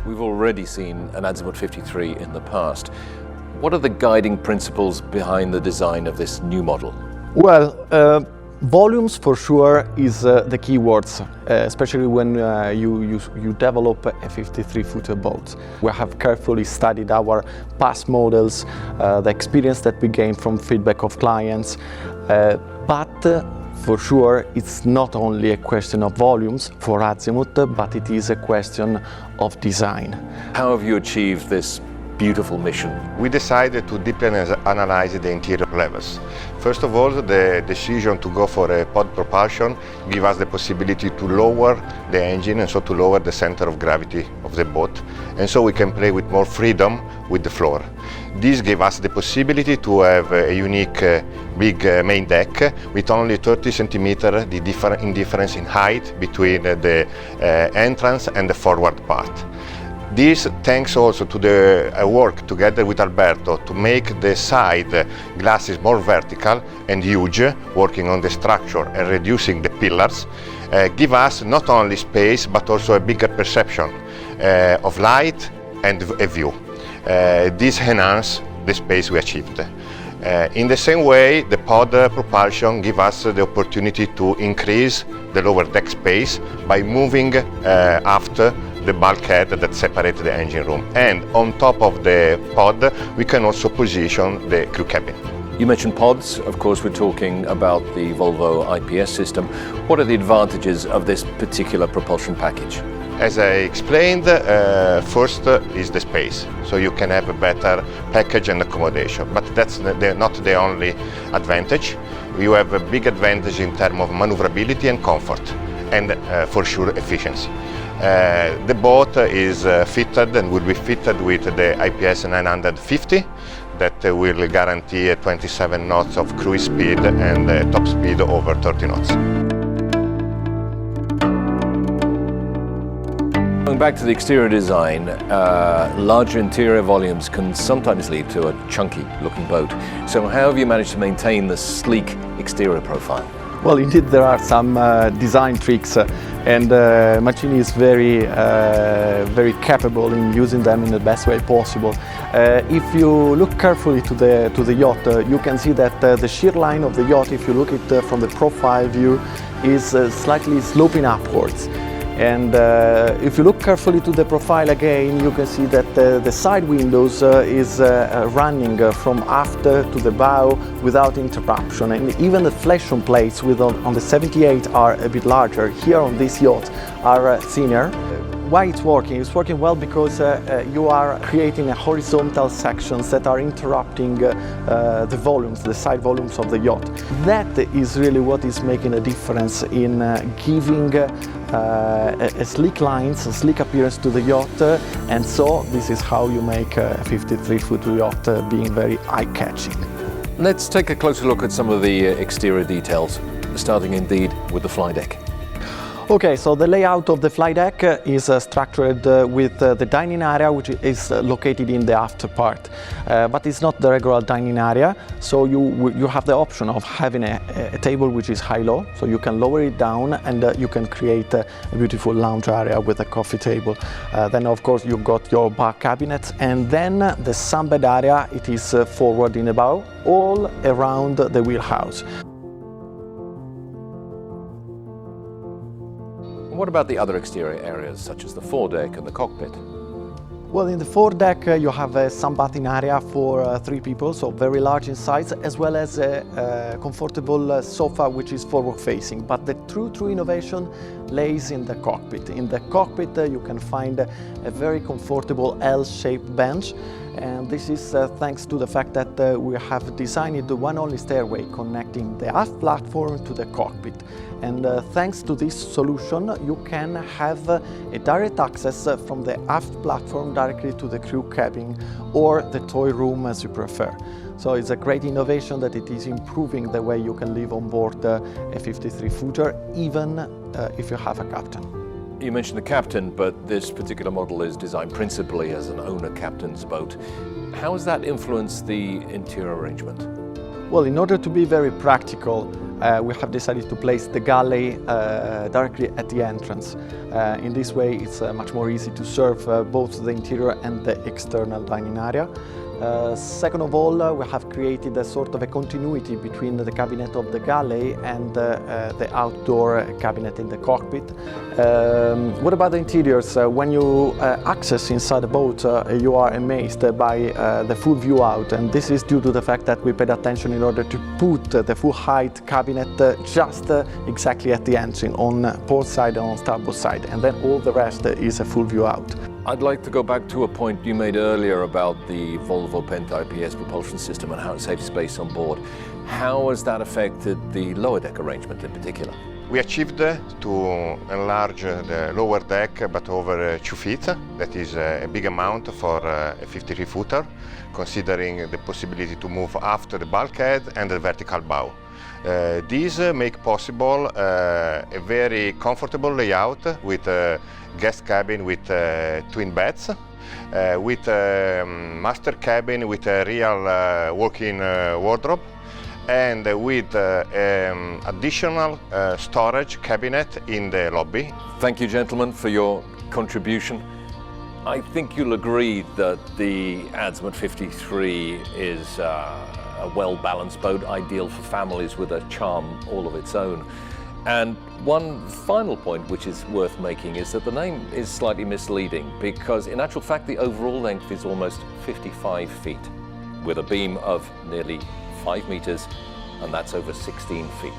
We've already seen an Azimut 53 in the past. What are the guiding principles behind the design of this new model? Well, volumes for sure is the key words, especially when you develop a 53-footer boat. We have carefully studied our past models, the experience that we gained from feedback of clients, but for sure it's not only a question of volumes for Azimut, but it is a question of design. How have you achieved this beautiful mission? We decided to deeply analyze the interior levels. First of all, the decision to go for a pod propulsion gives us the possibility to lower the engine and so to lower the center of gravity of the boat, and so we can play with more freedom with the floor. This gave us the possibility to have a unique big main deck with only 30 centimeters in difference in height between the entrance and the forward part. This thanks also to the work together with Alberto to make the side glasses more vertical and huge, working on the structure and reducing the pillars, give us not only space but also a bigger perception of light and a view. This enhances the space we achieved. In the same way, the pod propulsion gives us the opportunity to increase the lower deck space by moving after the bulkhead that separates the engine room. And on top of the pod, we can also position the crew cabin. You mentioned pods. Of course, we're talking about the Volvo IPS system. What are the advantages of this particular propulsion package? As I explained, first is the space, so you can have a better package and accommodation, but that's not the only advantage. You have a big advantage in terms of maneuverability and comfort, and for sure efficiency. The boat is fitted and will be fitted with the IPS 950 that will guarantee 27 knots of cruise speed and top speed over 30 knots. Going back to the exterior design, larger interior volumes can sometimes lead to a chunky looking boat. So how have you managed to maintain the sleek exterior profile? Well, indeed there are some design tricks and Macini is very capable in using them in the best way possible. If you look carefully to the yacht, you can see that the shear line of the yacht, if you look at it from the profile view, is slightly sloping upwards. And if you look carefully to the profile again, you can see that the side windows is running from aft to the bow without interruption, and even the flexion plates on the 78 are a bit larger. Here on this yacht are thinner. Why it's working? It's working well because you are creating a horizontal sections that are interrupting the volumes, the side volumes of the yacht. That is really what is making a difference in giving a sleek lines, a sleek appearance to the yacht, and so this is how you make a 53-foot yacht being very eye-catching. Let's take a closer look at some of the exterior details, starting indeed with the fly deck. Okay, so the layout of the fly deck is structured with the dining area, which is located in the aft part, but it's not the regular dining area, so you have the option of having a table which is high-low, so you can lower it down and you can create a beautiful lounge area with a coffee table. Then of course you've got your bar cabinets, and then the sunbed area, it is forward in the bow, all around the wheelhouse. What about the other exterior areas, such as the foredeck and the cockpit? Well, in the foredeck you have a sunbathing area for 3 people, so very large in size, as well as a comfortable sofa which is forward facing. But the true innovation lays in the cockpit. In the cockpit you can find a very comfortable L-shaped bench, and this is thanks to the fact that we have designed the one only stairway connecting the aft platform to the cockpit. And thanks to this solution you can have a direct access from the aft platform directly to the crew cabin or the toy room as you prefer. So it's a great innovation that it is improving the way you can live on board a 53-footer, even if you have a captain. You mentioned the captain, but this particular model is designed principally as an owner-captain's boat. How has that influenced the interior arrangement? Well, in order to be very practical, we have decided to place the galley directly at the entrance. In this way, it's much more easy to serve both the interior and the external dining area. Second of all, we have created a sort of a continuity between the cabinet of the galley and the outdoor cabinet in the cockpit. What about the interiors? When you access inside the boat, you are amazed by the full view out, and this is due to the fact that we paid attention in order to put the full height cabinet just exactly at the entry on port side and on starboard side, and then all the rest is a full view out. I'd like to go back to a point you made earlier about the Volvo Penta IPS propulsion system and how it saves space on board. How has that affected the lower deck arrangement in particular? We achieved to enlarge the lower deck but over 2 feet. That is a big amount for a 53-footer, considering the possibility to move after the bulkhead and the vertical bow. These make possible a very comfortable layout with a guest cabin with twin beds, with a master cabin with a real walk-in wardrobe, and with additional storage cabinet in the lobby. Thank you, gentlemen, for your contribution. I think you'll agree that the Azimut 53 is a well-balanced boat, ideal for families with a charm all of its own. And one final point which is worth making is that the name is slightly misleading, because in actual fact the overall length is almost 55 feet with a beam of nearly 5 meters, and that's over 16 feet.